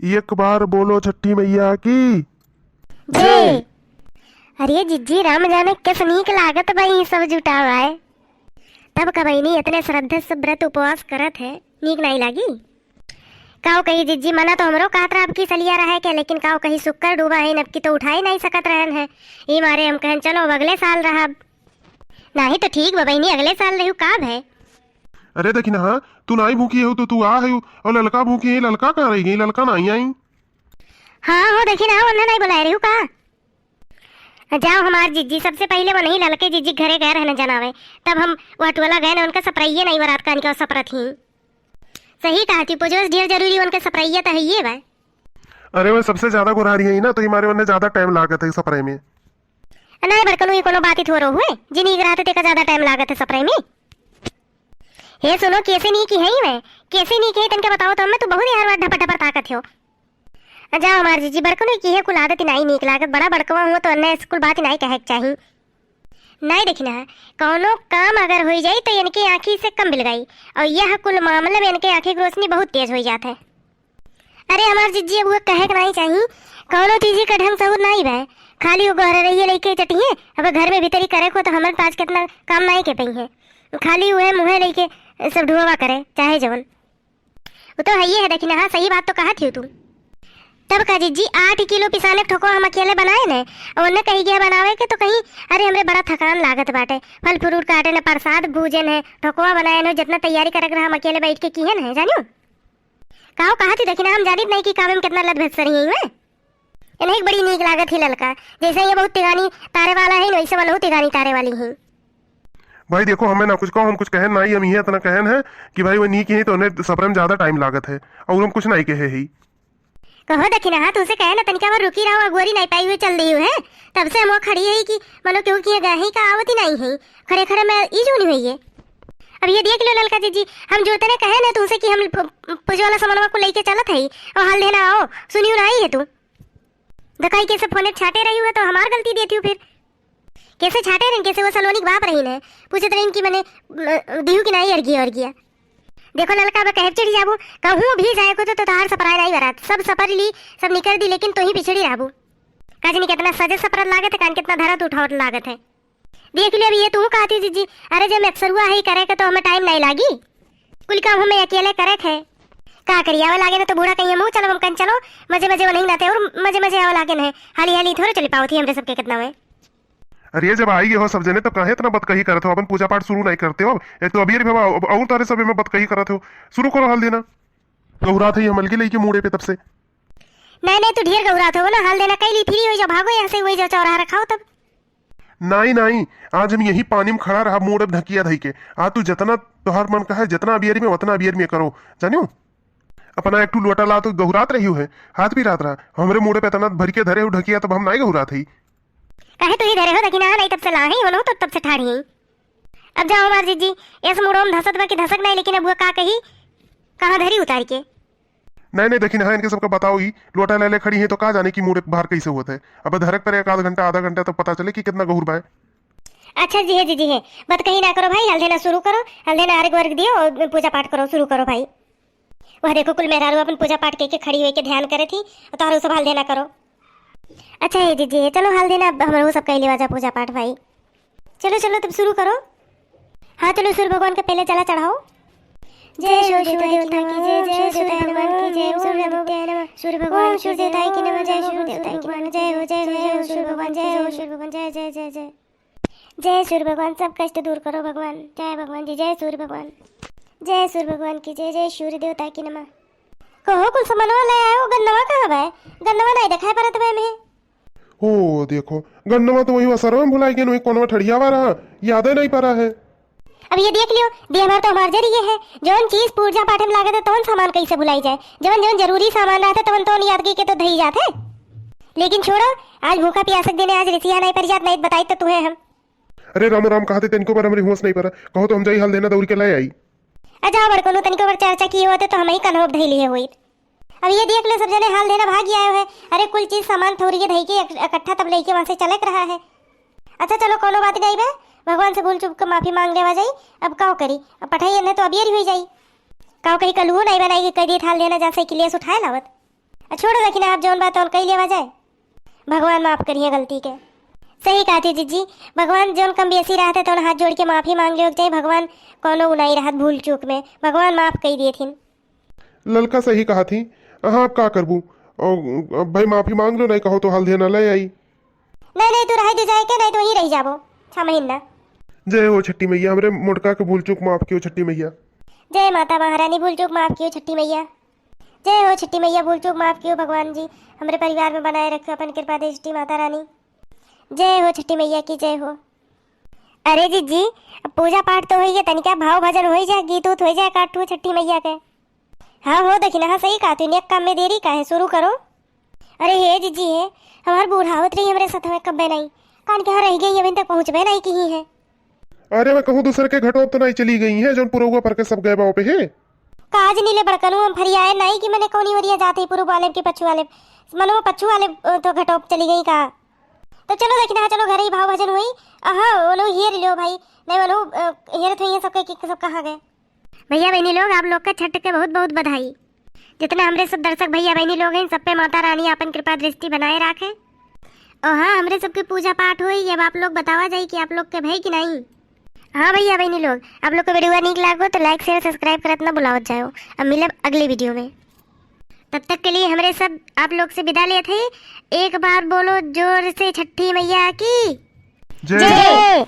एक बार बोलो छठी मैया की जय। अरे जिज्जी राम जाने किस नीक लागत भाई सब जुटा हुआ है। तब कभी नहीं इतने श्रद्धा से व्रत उपवास करत है, नीक नहीं लागी। काओ कही जिज्जी मना तो हमरो कातरा अब की सलिया रहा है क्या, लेकिन काओ कही शुक्र डूबा है नब की तो उठा ही नहीं सकत रहन है। ये मारे हम कहन चलो अगले साल रहा नहीं तो ठीक बहनी अगले साल रहू काब है। अरे देखी ना तू नहीं भूखी है तो तू आ है और ललका भूखी है, ललका कहाँ रह गई, ललका नहीं आई। हाँ हो देखी ना वरना नहीं बुलाए रहू का। जाओ हमार जिज्जी सबसे पहले वो नहीं ललके जिज्जी घरे गए रहने जनावे, तब हम वटवाला गए ना उनका सपराइये नहीं बरात का उनका सपरत ही सही कहा थी पुजोस ढेर जरूरी उनके सपराइया तो है ये भाई। अरे वो सबसे ज्यादा गुरारी है ना, तो हमारे वरने ज्यादा टाइम लागत है सपरे में। नहीं बरकनु ये कोनो बात ही थोरो हुए जिनी रहते ते का ज्यादा टाइम लागत है सपरे में। हे सुनो कैसे नहीं की है ही मैं कैसे नहीं की तनके बताओ तो हमें तो बहुत यार ढपा ढपा ताकत हो। जाओ हमार जीजी बरकनु की है कुल आदत नहीं नीक लागत, बड़ा बड़कवा हुआ तो अन्य स्कूल बात नहीं कहे चाहिए। नहीं देखना है कौनो काम अगर हो जाए तो इनके आँखी से कम बिल गई और यह कुल मामले में इनके आँखी की रोशनी बहुत तेज हो जाता है। अरे हमार जिज्जी अब वो कहे नहीं चाहिए कौनो चीज का ढंग सहूर नहीं बे, खाली वो घर रही लेके चटिए अब घर में भीतरी करे को तो हमारे पास कितना काम नहीं के पई है, खाली वह मुँह लेके सब ढुआ करे चाहे जवन वो तो है ही है। देखी ना हाँ सही बात तो कहा थी तू। तब का जिज्जी 8 किलो पिसाने ठोको हम अकेले बनाए ने और उन्हें कही गया बनावे के तो कहीं अरे हमरे बड़ा थकान लागत बाटे, फल फ्रूट काटे ने प्रसाद भूजन है ठोकवा बनाए ने जितना तैयारी करक रहा हम अकेले बैठ के किए है जानियो काहो कहा थी। देखी ना हम जानित नहीं कि काम में कितना लद भेज रही है इन्हें बड़ी नीक लागत ही ललका जैसे ये बहुत तिगानी तारे वाला है वैसे वाला तिगानी तारे वाली है। भाई देखो हमें ना कुछ कहो, हम कुछ कहन नहीं, हम ये इतना कहन है कि भाई वो नहीं की तो उन्हें सपरे में ज्यादा टाइम लागत है और हम कुछ नहीं कहे ही। कहो देखी ना तुमसे कहे ना तनिका बार रुकी रहो अगोरी नहीं पाई हुई चल रही है तब से हम वो खड़ी है कि मनो क्यों किए गए ही का आवत ही नहीं है खड़े खड़े में ई जो नहीं हुई है। अब ये देख लो ललका जी हम जोते ने कहे ना तुमसे कि हम पुजवाला सामानवा को लेके चलत है और हाल देना आओ सुनियो नहीं है तू दकाई कैसे फोने छाटे रही हुआ तो हमार गलती देती हूँ फिर कैसे छाटे रहे कैसे वो सलोनी बाप रही ने पूछत रही कि मैंने दिहू की नहीं अर्गी और गया। देखो ललका अब कहे चढ़ी जाबू कहूँ भी जाए को तो तार सपराय नहीं बरात सब सपर ली सब निकल दी लेकिन तो ही पिछड़ी रहबू काजनी कितना सजे सपरत लागत है कान कितना धरत उठावट लागत है। देख ले अभी ये तू कहती जीजी अरे जब अक्सर हुआ है करे तो हमें टाइम नहीं लागी कुल काम हमें अकेले करे थे का करिए आवा लागे ना तो बूढ़ा कहिए मुँह चलो हम कन चलो मजे मजे वो नहीं नाते और मजे मजे आवा लागे ना हाली हाली थोड़े चली पाओ थी हमरे सबके कितना में। अरे जब आई हो सब जने तो कहे इतना बत कही करते हो, अपन पूजा पाठ शुरू नहीं करते हो एक तो अभी और तारे सब में बत कही करते हो, शुरू करो हाल देना गौरा थे हमल के लेके मुड़े पे तब से। नहीं तू ढेर गौरा था ना हाल देना कई ली फ्री हो जाओ भागो यहाँ से वही जाओ चौराहा रखाओ तब। नहीं आज हम यही पानी में खड़ा रहा मुड़ ढकिया धई के आज तू जितना तोहार मन का है जितना अबियर में उतना अबियर में करो जानियो अपना एक लोटा ला तो गहुरात रही है हाथ भी रात रहा हमरे मुड़े पे तना भर के धरे हो ढकिया तब हम नहीं गहुरात ही कहे तो ही धरे हो देखी ना नहीं तब से लाही हो तो तब से ठाड़ी ही। अब जाओ हमार जीजी इस मुड़ो में धसत बा कि धसक नहीं लेकिन अब वो का कही कहाँ धरी उतार के नहीं देखी ना इनके सबका बताओ ही लोटा ले ले खड़ी है तो कहा जाने की मुड़े बाहर कैसे हुआ है अब धरक पर एक आधा घंटा तो पता चले कि कितना गहुर बा है। अच्छा जी है जीजी है बत कहीं ना करो भाई हल देना शुरू करो हल देना अर्घ वर्ग दियो और पूजा पाठ करो शुरू करो भाई। वह देखो कुल मेहरारू अपन पूजा पाठ के खड़ी हुई के ध्यान करे थी तो हर सब हल देना करो। अच्छा है जीजी है चलो हल देना हमारे सब कह लिया पूजा पाठ भाई चलो तब शुरू करो। हाँ चलो सूर्य भगवान के पहले चला चढ़ाओ जय सूर्य देवता की जय सूर्य हनुमान की जय सूर्य भगवान सूर्य देवता की नमः जय सूर्य देवता की नमः जय हो सूर्य भगवान जय हो सूर्य भगवान जय जय जय जय जय सूर्य भगवान सब कष्ट दूर करो भगवान जय भगवान जी जय सूर्य भगवान की जय सूर्य देवता की नमः। कहो कुल सामानवा ले आयो गन्नवा कहाँ बा गन्नवा नहीं दिखाई पड़त बा में। ओ देखो गन्नवा तो वही वसरवा में भुलाई गए कोनवा ठड़ियावा रहा याद नहीं पड़ा है। अब ये देख लियो देहवार तो हमार जरिए है जौन चीज पूजा पाठ में लागत है तौन सामान कैसे भुलाई जाए जौन जरूरी सामान रहता है तौन याद के तो धई जाते लेकिन छोड़ो आज भूखा प्यासक देने आज रिसिया नहीं पर जात नहीं बताई तो तुम्हें हम। अरे राम राम कहते तनिको पर हमारी होश नहीं पड़ा कहो तो हम जाई हल देना दौड़ के लाई आई। अच्छा बड़को तनिको पर चर्चा किए होते तो हम ही कन्होप धई लिए हुई। अब ये देख लो सब जने हाल देना भाग आए है अरे कुल चीज सामान थोड़ी के धई के इकट्ठा तब लेके वहां से चलक रहा है। अच्छा चलो कोनो बात नहीं बे भगवान से भूल चुप कर माफी मांग लेवा जाई अब काओ करी अब पढ़ाई न तो अबियर हुई जाई काओ कहीं कलू नहीं बनाई कई दी थाल देना जैसे के लिए उठाए लावत। छोड़ो रखी ना आप जौन बात और कही लेवा जाए। भगवान माफ करिए गलती के। सही कहा थी जीजी, भगवान जौन कम बेसी रहते तो हाथ जोड़ के माफी मांग लियो चाहिए। भगवान कोनो उनाई रहत भूल चूक में, भगवान माफ कही दिए थी। ललका सही कहा थी। हाँ अब का करबू, और अब भाई माफी मांग लो, नहीं कहो तो हल्दी न ले आई। नहीं नहीं तू रह दे जाए के, नहीं तो वहीं रह जाबो 6 महीना। जय हो छठी मैया, हमरे मुड़का के भूल चूक माफ कियो छठी मैया। जय माता महारानी भूल चूक माफ कियो छठी मैया। जय हो छठी मैया, भूल चूक माफ कियो भगवान जी। हमारे परिवार में बनाए रखो अपन कृपा दे छठी माता रानी। जय हो छठी मैया की जय हो। अरे जीजी अब पूजा पाठ तो हो गया, तनिका भाव भजन हो जाए, गीत उत हो जाए काटू छठी मैया के। हाँ हो देखी ना, हाँ सही कहा तू, नेक काम में देरी का है, शुरू करो। अरे हे जीजी है हमार बूढ़ावत रही हमारे साथ में कब्बे नहीं, कान के रह गई अभी तक पहुँचबे नहीं की है। अरे मैं कहूँ दूसरे के घटो तो नहीं चली गई है, जो पुरुआ पर के सब गए बाव पे है। काज नीले बड़कनू हम फरियाए नहीं कि मैंने कौनी वरिया जाती पूर्व वाले के पच्चू वाले, मनो पच्चू वाले तो घटोप चली गई का। तो चलो देखना, चलो घर ही भाव भजन हुई। हाँ वो हेर लो भाई, नहीं वो हेर तो ये सब कहाँ गए। भैया बहनी लोग आप लोग का छठ के बहुत बहुत बधाई। जितना हमारे सब दर्शक भैया बहनी लोग हैं सब पे माता रानी अपन कृपा दृष्टि बनाए रखे। और हाँ हमारे सबकी पूजा पाठ हुई, अब आप लोग बतावा जाए कि आप लोग के भाई कि नहीं। हाँ भैया बहनी लोग, आप लोग को वीडियो नीक लागो तो लाइक शेयर सब्सक्राइब करत ना भुलावत जाओ। अब मिलब अगली वीडियो में, तब तक के लिए हमारे सब आप लोग से विदा लेते हैं। एक बार बोलो जोर से छठी मैया की जय। जय।